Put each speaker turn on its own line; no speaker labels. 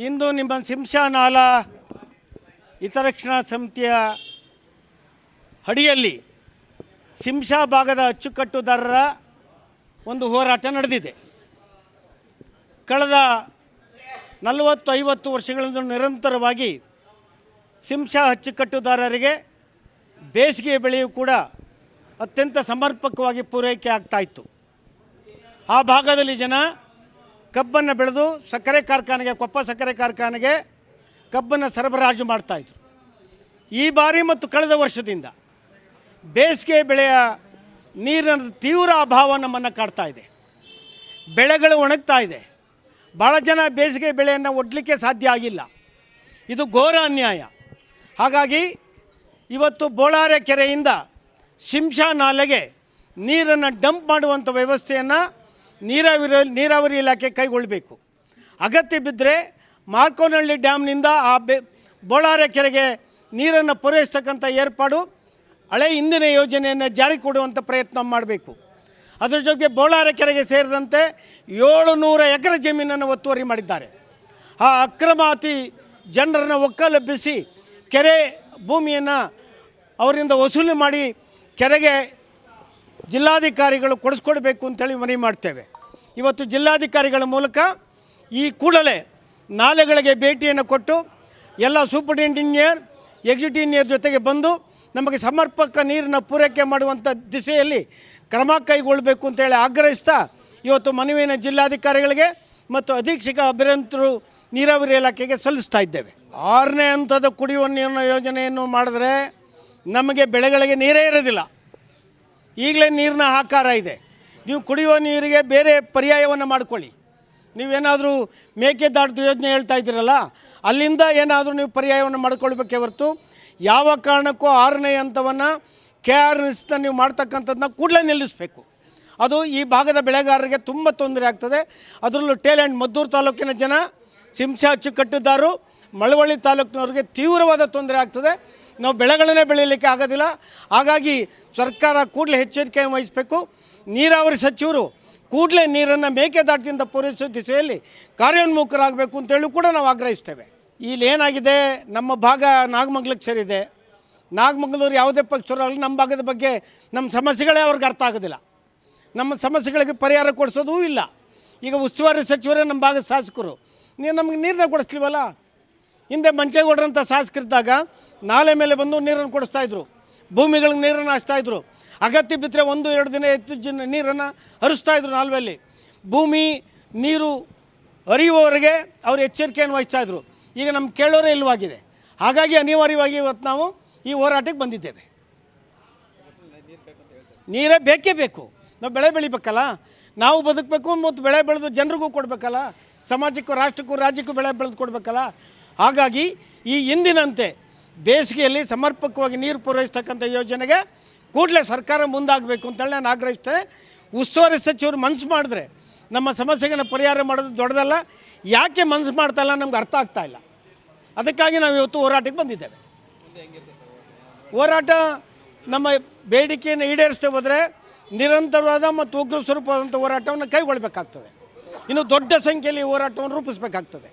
ಇಂದು ನಿಮ್ಮ ಸಿಂಶಾ ನಾಲಾ ಹಿತರಕ್ಷಣಾ ಸಮಿತಿಯ ಅಡಿಯಲ್ಲಿ ಸಿಂಶಾ ಭಾಗದ ಅಚ್ಚುಕಟ್ಟುದಾರರ ಒಂದು ಹೋರಾಟ ನಡೆದಿದೆ. ಕಳೆದ 40-50 ವರ್ಷಗಳಿಂದ ನಿರಂತರವಾಗಿ ಸಿಂಶಾ ಅಚ್ಚುಕಟ್ಟುದಾರರಿಗೆ ಬೇಸಿಗೆ ಬೆಳೆಯೂ ಕೂಡ ಅತ್ಯಂತ ಸಮರ್ಪಕವಾಗಿ ಪೂರೈಕೆ ಆಗ್ತಾಯಿತ್ತು. ಆ ಭಾಗದಲ್ಲಿ ಜನ ಕಬ್ಬನ್ನು ಬೆಳೆದು ಸಕ್ಕರೆ ಕಾರ್ಖಾನೆಗೆ, ಕೊಪ್ಪ ಸಕ್ಕರೆ ಕಾರ್ಖಾನೆಗೆ ಕಬ್ಬನ್ನು ಸರಬರಾಜು ಮಾಡ್ತಾಯಿದ್ರು. ಈ ಬಾರಿ ಮತ್ತು ಕಳೆದ ವರ್ಷದಿಂದ ಬೇಸಿಗೆ ಬೆಳೆಯ ನೀರಿನ ತೀವ್ರ ಅಭಾವ ನಮ್ಮನ್ನು ಕಾಡ್ತಾ ಇದೆ. ಬೆಳೆಗಳು ಒಣಗ್ತಾ ಇದೆ. ಭಾಳ ಜನ ಬೇಸಿಗೆ ಬೆಳೆಯನ್ನು ಒಡ್ಲಿಕ್ಕೆ ಸಾಧ್ಯ ಆಗಿಲ್ಲ. ಇದು ಘೋರ ಅನ್ಯಾಯ. ಹಾಗಾಗಿ ಇವತ್ತು ಬೋಳಾರೆ ಕೆರೆಯಿಂದ ಸಿಂಶಾ ನಾಲೆಗೆ ನೀರನ್ನು ಡಂಪ್ ಮಾಡುವಂಥ ವ್ಯವಸ್ಥೆಯನ್ನು ನೀರಾವರಿ ಇಲಾಖೆ ಕೈಗೊಳ್ಳಬೇಕು. ಅಗತ್ಯ ಬಿದ್ದರೆ ಮಾರ್ಕೋನಹಳ್ಳಿ ಡ್ಯಾಮ್ನಿಂದ ಆ ಬೋಳಾರೆ ಕೆರೆಗೆ ನೀರನ್ನು ಪೂರೈಸ್ತಕ್ಕಂಥ ಏರ್ಪಾಡು ಹಳೆ ಹಿಂದಿನ ಯೋಜನೆಯನ್ನು ಜಾರಿ ಕೊಡುವಂಥ ಪ್ರಯತ್ನ ಮಾಡಬೇಕು. ಅದರ ಜೊತೆಗೆ ಬೋಳಾರೆ ಕೆರೆಗೆ ಸೇರಿದಂತೆ 700 ಎಕರೆ ಜಮೀನನ್ನು ಒತ್ತುವರಿ ಮಾಡಿದ್ದಾರೆ. ಆ ಅಕ್ರಮಾತಿ ಜನರನ್ನು ಒಕ್ಕಲೆಬ್ಬಿಸಿ ಕೆರೆ ಭೂಮಿಯನ್ನು ಅವರಿಂದ ವಸೂಲಿ ಮಾಡಿ ಕೆರೆಗೆ ಜಿಲ್ಲಾಧಿಕಾರಿಗಳು ಕೊಡಿಸ್ಕೊಡ್ಬೇಕು ಅಂತೇಳಿ ಮನವಿ ಮಾಡ್ತೇವೆ. ಇವತ್ತು ಜಿಲ್ಲಾಧಿಕಾರಿಗಳ ಮೂಲಕ ಈ ಕೂಡಲೇ ನಾಲೆಗಳಿಗೆ ಭೇಟಿಯನ್ನು ಕೊಟ್ಟು ಎಲ್ಲ ಸೂಪರಿಂಟೆಂಡೆಂಟ್ ಇಂಜಿನಿಯರ್, ಎಕ್ಸಿಕ್ಯೂಟಿವ್ ಇಂಜಿನಿಯರ್ ಜೊತೆಗೆ ಬಂದು ನಮಗೆ ಸಮರ್ಪಕ ನೀರನ್ನು ಪೂರೈಕೆ ಮಾಡುವಂಥ ದಿಸೆಯಲ್ಲಿ ಕ್ರಮ ಕೈಗೊಳ್ಳಬೇಕು ಅಂತೇಳಿ ಆಗ್ರಹಿಸ್ತಾ ಇವತ್ತು ಮನವಿಯನ್ನು ಜಿಲ್ಲಾಧಿಕಾರಿಗಳಿಗೆ ಮತ್ತು ಅಧೀಕ್ಷಕ ಅಭಿಯಂತರು ನೀರಾವರಿ ಇಲಾಖೆಗೆ ಸಲ್ಲಿಸ್ತಾ ಇದ್ದೇವೆ. 6ನೇ ಹಂತದ ಕುಡಿಯುವ ನೀರಿನ ಯೋಜನೆಯನ್ನು ಮಾಡಿದ್ರೆ ನಮಗೆ ಬೆಳೆಗಳಿಗೆ ನೀರೇ ಇರೋದಿಲ್ಲ. ಈಗಲೇ ನೀರಿನ ಹಾಕಾರ ಇದೆ. ನೀವು ಕುಡಿಯುವ ನೀರಿಗೆ ಬೇರೆ ಪರ್ಯಾಯವನ್ನು ಮಾಡಿಕೊಳ್ಳಿ. ನೀವೇನಾದರೂ ಮೇಕೆದಾಟು ಯೋಜನೆ ಹೇಳ್ತಾ ಇದ್ದೀರಲ್ಲ, ಅಲ್ಲಿಂದ ಏನಾದರೂ ನೀವು ಪರ್ಯಾಯವನ್ನು ಮಾಡಿಕೊಳ್ಬೇಕೇ ಹೊರತು ಯಾವ ಕಾರಣಕ್ಕೂ 6ನೇ ಹಂತವನ್ನು KRSನ ನೀವು ಮಾಡ್ತಕ್ಕಂಥದ್ದನ್ನ ಕೂಡಲೇ ನಿಲ್ಲಿಸಬೇಕು. ಅದು ಈ ಭಾಗದ ಬೆಳೆಗಾರರಿಗೆ ತುಂಬ ತೊಂದರೆ ಆಗ್ತದೆ. ಅದರಲ್ಲೂ ಟೇಲ್ ಮದ್ದೂರು ತಾಲೂಕಿನ ಜನ, ಸಿಂಶಾ ಅಚ್ಚುಕಟ್ಟುದಾರರು, ಮಳವಳ್ಳಿ ತಾಲೂಕಿನವ್ರಿಗೆ ತೀವ್ರವಾದ ತೊಂದರೆ ಆಗ್ತದೆ. ನಾವು ಬೆಳೆಗಳನ್ನೇ ಬೆಳೀಲಿಕ್ಕೆ ಆಗೋದಿಲ್ಲ. ಹಾಗಾಗಿ ಸರ್ಕಾರ ಕೂಡಲೇ ಎಚ್ಚರಿಕೆಯನ್ನು ವಹಿಸಬೇಕು. ನೀರಾವರಿ ಸಚಿವರು ಕೂಡಲೇ ನೀರನ್ನು ಮೇಕೆದಾಟದಿಂದ ಪೂರೈಸೋ ದಿಸೆಯಲ್ಲಿ ಕಾರ್ಯೋನ್ಮುಖರಾಗಬೇಕು ಅಂತೇಳಿ ಕೂಡ ನಾವು ಆಗ್ರಹಿಸ್ತೇವೆ. ಇಲ್ಲಿ ಏನಾಗಿದೆ, ನಮ್ಮ ಭಾಗ ನಾಗಮಂಗಲಕ್ಕೆ ಸೇರಿದೆ. ನಾಗಮಂಗಲೂರು ಯಾವುದೇ ಪಕ್ಷದವರಾಗಲಿ ನಮ್ಮ ಭಾಗದ ಬಗ್ಗೆ ನಮ್ಮ ಸಮಸ್ಯೆಗಳೇ ಅವ್ರಿಗೆ ಅರ್ಥ ಆಗೋದಿಲ್ಲ. ನಮ್ಮ ಸಮಸ್ಯೆಗಳಿಗೆ ಪರಿಹಾರ ಕೊಡಿಸೋದೂ ಇಲ್ಲ. ಈಗ ಉಸ್ತುವಾರಿ ಸಚಿವರೇ ನಮ್ಮ ಭಾಗದ ಶಾಸಕರು, ನೀವು ನಮಗೆ ನೀರನ್ನ ಕೊಡಿಸ್ಲಿವಲ್ಲ. ಹಿಂದೆ ಮಂಚೇಗೌಡರಂಥ ಶಾಸಕರಿದ್ದಾಗ ನಾಲೆ ಮೇಲೆ ಬಂದು ನೀರನ್ನು ಕೊಡಿಸ್ತಾಯಿದ್ರು, ಭೂಮಿಗಳಿಗೆ ನೀರನ್ನು ಹಚ್ತಾಯಿದ್ರು. ಅಗತ್ಯ ಬಿದ್ದರೆ 1-2 ದಿನ ಹೆಚ್ಚು ನೀರನ್ನು ಹರಿಸ್ತಾಯಿದ್ರು ನಾಲ್ವೆಯಲ್ಲಿ. ಭೂಮಿ ನೀರು ಹರಿಯುವವರೆಗೆ ಅವರು ಎಚ್ಚರಿಕೆಯನ್ನು ವಹಿಸ್ತಾಯಿದ್ರು. ಈಗ ನಮ್ಮ ಕೇಳೋರೇ ಇಲ್ಲವಾಗಿದೆ. ಹಾಗಾಗಿ ಅನಿವಾರ್ಯವಾಗಿ ಇವತ್ತು ನಾವು ಈ ಹೋರಾಟಕ್ಕೆ ಬಂದಿದ್ದೇವೆ. ನೀರೇ ಬೇಕೇ ಬೇಕು. ನಾವು ಬೆಳೆ ಬೆಳಿಬೇಕಲ್ಲ, ನಾವು ಬದುಕಬೇಕು ಮತ್ತು ಬೆಳೆ ಬೆಳೆದು ಜನರಿಗೂ ಕೊಡಬೇಕಲ್ಲ, ಸಮಾಜಕ್ಕೂ, ರಾಷ್ಟ್ರಕ್ಕೂ, ರಾಜ್ಯಕ್ಕೂ ಬೆಳೆ ಬೆಳೆದು ಕೊಡಬೇಕಲ್ಲ. ಹಾಗಾಗಿ ಈ ಹಿಂದಿನಂತೆ ಬೇಸಿಗೆಯಲ್ಲಿ ಸಮರ್ಪಕವಾಗಿ ನೀರು ಪೂರೈಸ್ತಕ್ಕಂಥ ಯೋಜನೆಗೆ ಕೂಡಲೇ ಸರ್ಕಾರ ಮುಂದಾಗಬೇಕು ಅಂತೇಳಿ ನಾನು ಆಗ್ರಹಿಸ್ತೇನೆ. ಉಸ್ತುವಾರಿ ಸಚಿವರು ಮನಸ್ಸು ಮಾಡಿದ್ರೆ ನಮ್ಮ ಸಮಸ್ಯೆಗಳನ್ನು ಪರಿಹಾರ ಮಾಡೋದು ದೊಡ್ಡದಲ್ಲ. ಯಾಕೆ ಮನಸ್ಸು ಮಾಡ್ತಾಯಿಲ್ಲ ನಮ್ಗೆ ಅರ್ಥ ಆಗ್ತಾಯಿಲ್ಲ. ಅದಕ್ಕಾಗಿ ನಾವು ಇವತ್ತು ಹೋರಾಟಕ್ಕೆ ಬಂದಿದ್ದೇವೆ. ಹೋರಾಟ ನಮ್ಮ ಬೇಡಿಕೆಯನ್ನು ಈಡೇರಿಸ್ತೇ ಹೋದರೆ ನಿರಂತರವಾದ ಮತ್ತು ಉಗ್ರ ಸ್ವರೂಪವಾದಂಥ ಹೋರಾಟವನ್ನು ಕೈಗೊಳ್ಳಬೇಕಾಗ್ತದೆ. ಇನ್ನು ದೊಡ್ಡ ಸಂಖ್ಯೆಯಲ್ಲಿ ಹೋರಾಟವನ್ನು ರೂಪಿಸಬೇಕಾಗ್ತದೆ.